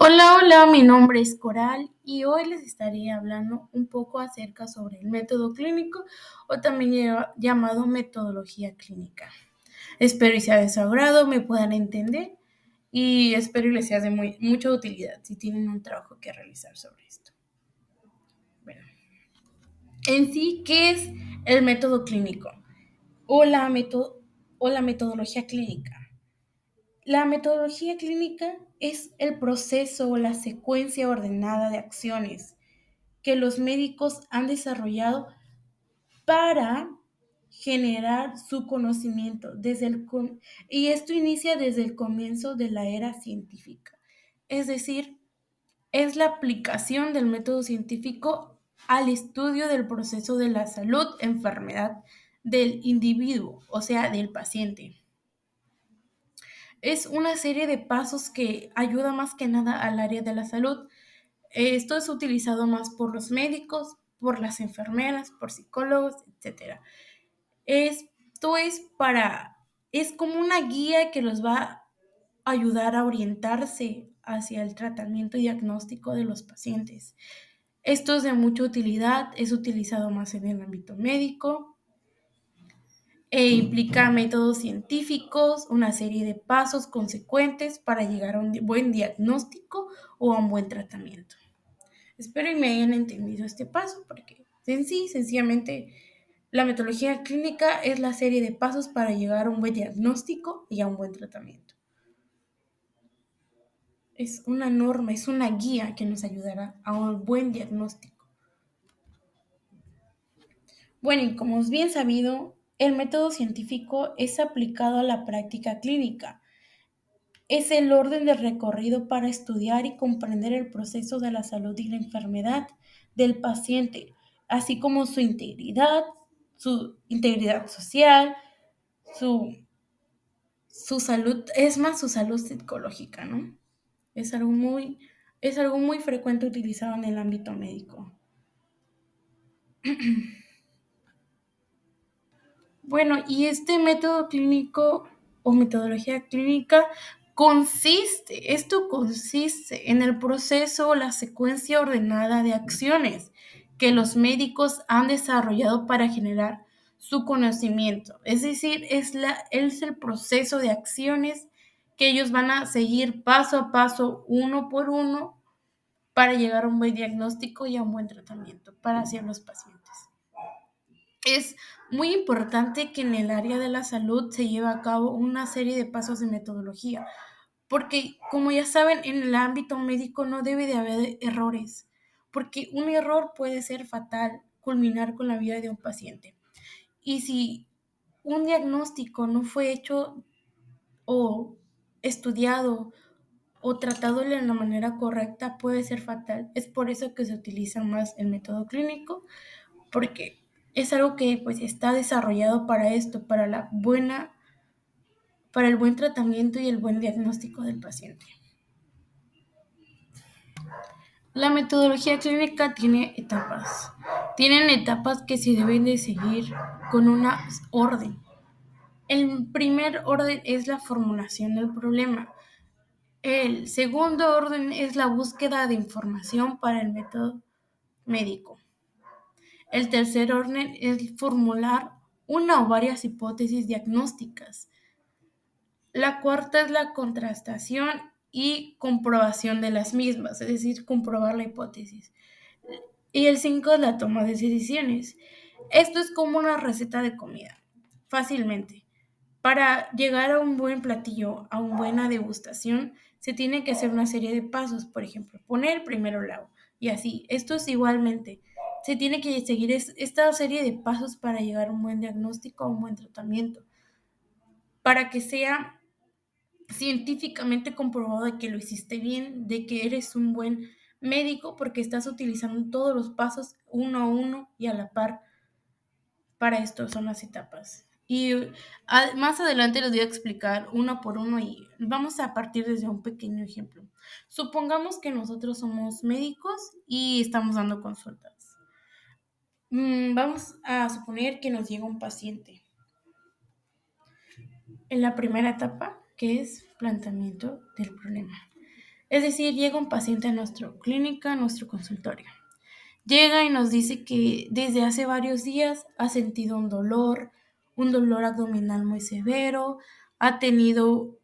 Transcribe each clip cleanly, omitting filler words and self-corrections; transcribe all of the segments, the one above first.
Hola, hola, mi nombre es Coral y hoy les estaré hablando un poco acerca sobre el método clínico o también llamado metodología clínica. Espero y sea de su agrado, me puedan entender y espero y les sea de mucha utilidad si tienen un trabajo que realizar sobre esto. Bueno, en sí, ¿qué es el método clínico o o la metodología clínica? La metodología clínica es el proceso o la secuencia ordenada de acciones que los médicos han desarrollado para generar su conocimiento y esto inicia desde el comienzo de la era científica. Es decir, es la aplicación del método científico al estudio del proceso de la salud, enfermedad del individuo, o sea, del paciente. Es una serie de pasos que ayuda más que nada al área de la salud. Esto es utilizado más por los médicos, por las enfermeras, por psicólogos, etcétera. Esto es como una guía que los va a ayudar a orientarse hacia el tratamiento y diagnóstico de los pacientes. Esto es de mucha utilidad, es utilizado más en el ámbito médico e implica métodos científicos, una serie de pasos consecuentes para llegar a un buen diagnóstico o a un buen tratamiento. Espero y me hayan entendido este paso porque sencillamente, la metodología clínica es la serie de pasos para llegar a un buen diagnóstico y a un buen tratamiento. Es una norma, es una guía que nos ayudará a un buen diagnóstico. Bueno, y como es bien sabido, el método científico es aplicado a la práctica clínica. Es el orden de recorrido para estudiar y comprender el proceso de la salud y la enfermedad del paciente, así como su integridad social, su, su salud, es más su salud psicológica, ¿no? Es algo muy, es algo muy frecuente utilizado en el ámbito médico. Bueno, y este método clínico o metodología clínica esto consiste en el proceso o la secuencia ordenada de acciones que los médicos han desarrollado para generar su conocimiento. Es decir, es el proceso de acciones que ellos van a seguir paso a paso, uno por uno, para llegar a un buen diagnóstico y a un buen tratamiento para hacia los pacientes. Es muy importante que en el área de la salud se lleve a cabo una serie de pasos de metodología, porque como ya saben, en el ámbito médico no debe de haber errores, porque un error puede ser fatal, culminar con la vida de un paciente. Y si un diagnóstico no fue hecho o estudiado o tratado de la manera correcta, puede ser fatal. Es por eso que se utiliza más el método clínico, porque es algo que pues está desarrollado para esto, para el buen tratamiento y el buen diagnóstico del paciente. La metodología clínica tiene etapas. Tienen etapas que se deben de seguir con una orden. El primer orden es la formulación del problema. El segundo orden es la búsqueda de información para el método médico. El tercer orden es formular una o varias hipótesis diagnósticas. La cuarta es la contrastación y comprobación de las mismas, es decir, comprobar la hipótesis. Y el 5 es la toma de decisiones. Esto es como una receta de comida, fácilmente. Para llegar a un buen platillo, a una buena degustación, se tiene que hacer una serie de pasos. Por ejemplo, poner primero el agua y así. Esto es igualmente. Se tiene que seguir esta serie de pasos para llegar a un buen diagnóstico, a un buen tratamiento, para que sea científicamente comprobado de que lo hiciste bien, de que eres un buen médico porque estás utilizando todos los pasos uno a uno y a la par. Para esto son las etapas. Y más adelante les voy a explicar uno por uno y vamos a partir desde un pequeño ejemplo. Supongamos que nosotros somos médicos y estamos dando consultas. Vamos a suponer que nos llega un paciente. En la primera etapa, que es planteamiento del problema. Es decir, llega un paciente a nuestra clínica, a nuestro consultorio. Llega y nos dice que desde hace varios días ha sentido un dolor abdominal muy severo, ha tenido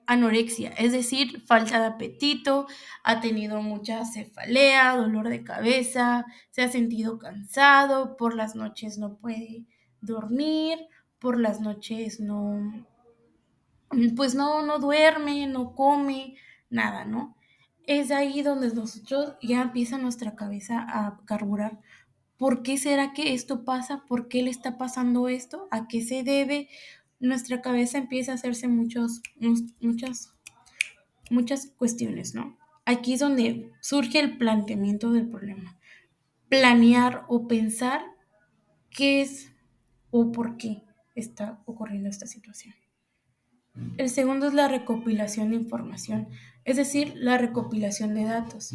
anorexia, es decir, falta de apetito, ha tenido mucha cefalea, dolor de cabeza, se ha sentido cansado, por las noches no puede dormir, por las noches no duerme, no come, nada, ¿no? Es ahí donde nosotros ya empieza nuestra cabeza a carburar. ¿Por qué será que esto pasa? ¿Por qué le está pasando esto? ¿A qué se debe? Nuestra cabeza empieza a hacerse muchas cuestiones, ¿no? Aquí es donde surge el planteamiento del problema. Planear o pensar qué es o por qué está ocurriendo esta situación. El segundo es la recopilación de información, es decir, la recopilación de datos.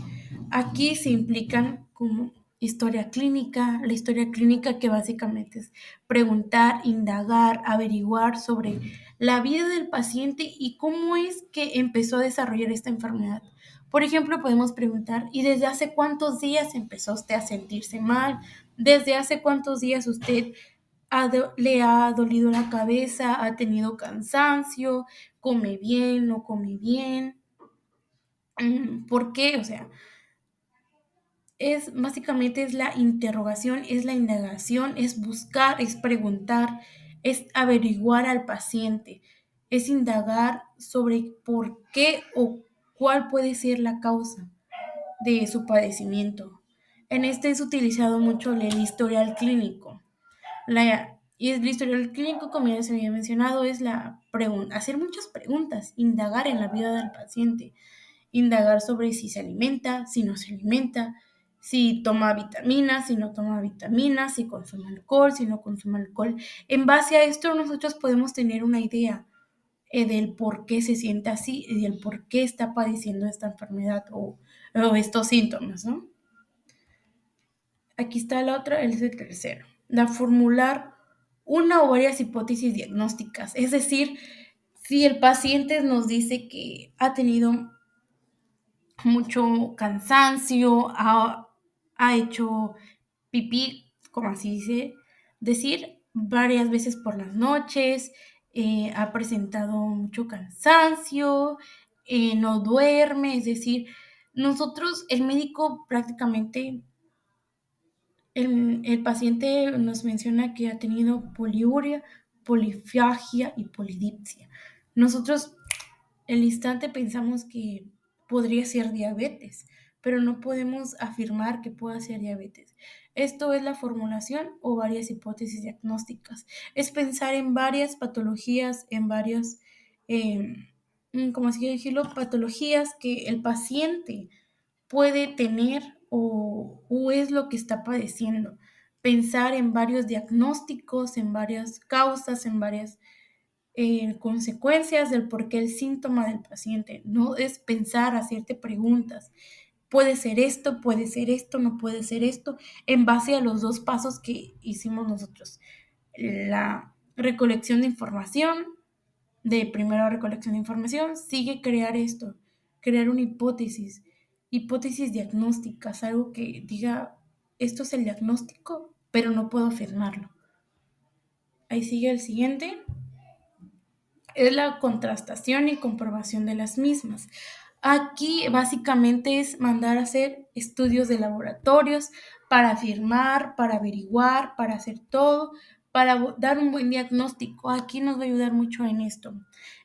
Aquí se implican como historia clínica, la historia clínica que básicamente es preguntar, indagar, averiguar sobre la vida del paciente y cómo es que empezó a desarrollar esta enfermedad. Por ejemplo, podemos preguntar, ¿y desde hace cuántos días empezó usted a sentirse mal? ¿Desde hace cuántos días usted le ha dolido la cabeza, ha tenido cansancio, come bien, no come bien? ¿Por qué? O sea, básicamente es la interrogación, es la indagación, es buscar, es preguntar, es averiguar al paciente, es indagar sobre por qué o cuál puede ser la causa de su padecimiento. En este es utilizado mucho el historial clínico. Y el historial clínico, como ya se había mencionado, es hacer muchas preguntas, indagar en la vida del paciente, indagar sobre si se alimenta, si no se alimenta, si toma vitaminas, si no toma vitaminas, si consume alcohol, si no consume alcohol. En base a esto nosotros podemos tener una idea del por qué se siente así y del por qué está padeciendo esta enfermedad o estos síntomas, ¿no? Aquí está la otra, es el tercero. La formular una o varias hipótesis diagnósticas. Es decir, si el paciente nos dice que ha tenido mucho cansancio, ha hecho pipí, como así dice, decir, varias veces por las noches, ha presentado mucho cansancio, no duerme, es decir, nosotros, el médico prácticamente el paciente nos menciona que ha tenido poliuria, polifagia y polidipsia. Nosotros al instante pensamos que podría ser diabetes, pero no podemos afirmar que pueda ser diabetes. Esto es la formulación o varias hipótesis diagnósticas. Es pensar en varias patologías, en varias, como así decirlo, patologías que el paciente puede tener o es lo que está padeciendo. Pensar en varios diagnósticos, en varias causas, en varias consecuencias del por qué el síntoma del paciente. No es pensar, hacerte preguntas. Puede ser esto, no puede ser esto, en base a los dos pasos que hicimos nosotros. La recolección de información, de primera recolección de información, sigue crear una hipótesis diagnósticas, algo que diga, esto es el diagnóstico, pero no puedo afirmarlo. Ahí sigue el siguiente, es la contrastación y comprobación de las mismas. Aquí básicamente es mandar a hacer estudios de laboratorios para afirmar, para averiguar, para hacer todo, para dar un buen diagnóstico. Aquí nos va a ayudar mucho en esto.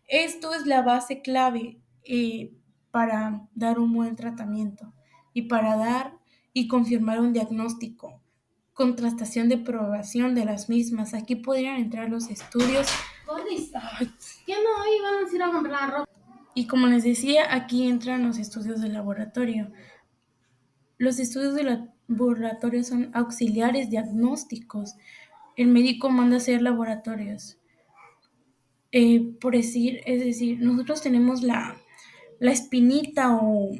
Esto es la base clave para dar un buen tratamiento y para dar y confirmar un diagnóstico. Contrastación de probación de las mismas. Aquí podrían entrar los estudios. ¿Qué no íbamos a ir a comprar ropa? Y como les decía, aquí entran los estudios de laboratorio. Los estudios de laboratorio son auxiliares diagnósticos. El médico manda a hacer laboratorios. Es decir, nosotros tenemos la espinita o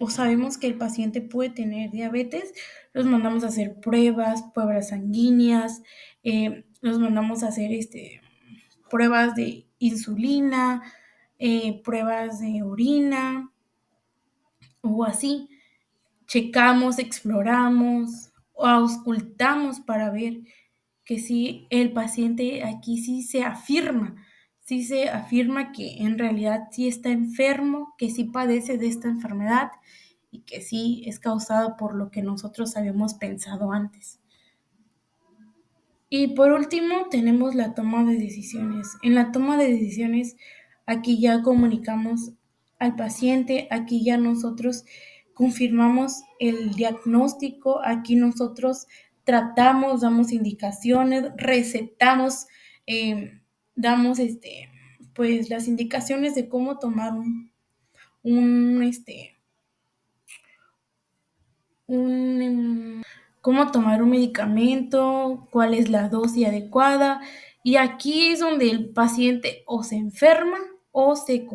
sabemos que el paciente puede tener diabetes, los mandamos a hacer pruebas sanguíneas, los mandamos a hacer pruebas de insulina, pruebas de orina o así. Checamos, exploramos o auscultamos para ver que si el paciente aquí sí se afirma que en realidad sí está enfermo, que sí padece de esta enfermedad y que sí es causado por lo que nosotros habíamos pensado antes. Y por último, tenemos la toma de decisiones. En la toma de decisiones, aquí ya comunicamos al paciente, aquí ya nosotros confirmamos el diagnóstico, aquí nosotros tratamos, damos indicaciones, recetamos, damos pues las indicaciones de cómo tomar un, este, cómo tomar un medicamento, cuál es la dosis adecuada. Y aquí es donde el paciente o se enferma o se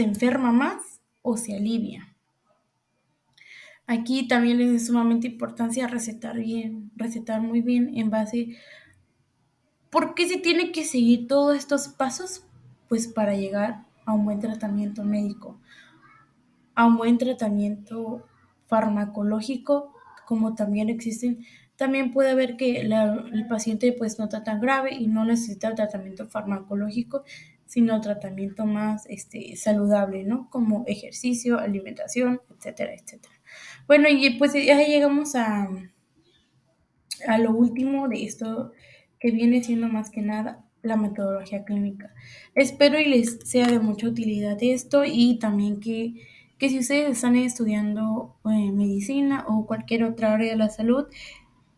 enferma más o se alivia. Aquí también es de sumamente importancia recetar muy bien en base. ¿Por qué se tiene que seguir todos estos pasos? Pues para llegar a un buen tratamiento médico, a un buen tratamiento farmacológico, como también existen. También puede haber que el paciente pues no está tan grave y no necesita el tratamiento farmacológico, sino tratamiento más saludable, ¿no? Como ejercicio, alimentación, etcétera, etcétera. Bueno, y pues ya llegamos a lo último de esto, que viene siendo más que nada la metodología clínica. Espero y les sea de mucha utilidad esto y también que si ustedes están estudiando medicina o cualquier otra área de la salud,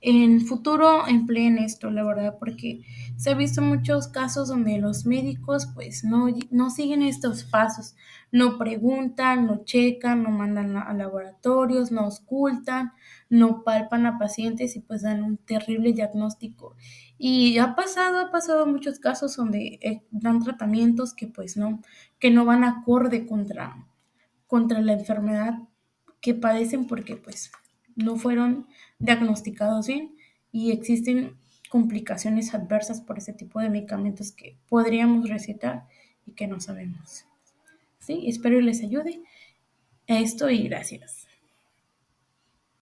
en futuro empleen esto, la verdad, porque se ha visto muchos casos donde los médicos pues no siguen estos pasos, no preguntan, no checan, no mandan a laboratorios, no auscultan, no palpan a pacientes y pues dan un terrible diagnóstico. Y ha pasado muchos casos donde dan tratamientos que pues que no van acorde contra la enfermedad que padecen porque pues no fueron diagnosticados bien y existen complicaciones adversas por ese tipo de medicamentos que podríamos recetar y que no sabemos. Sí, espero les ayude esto y gracias.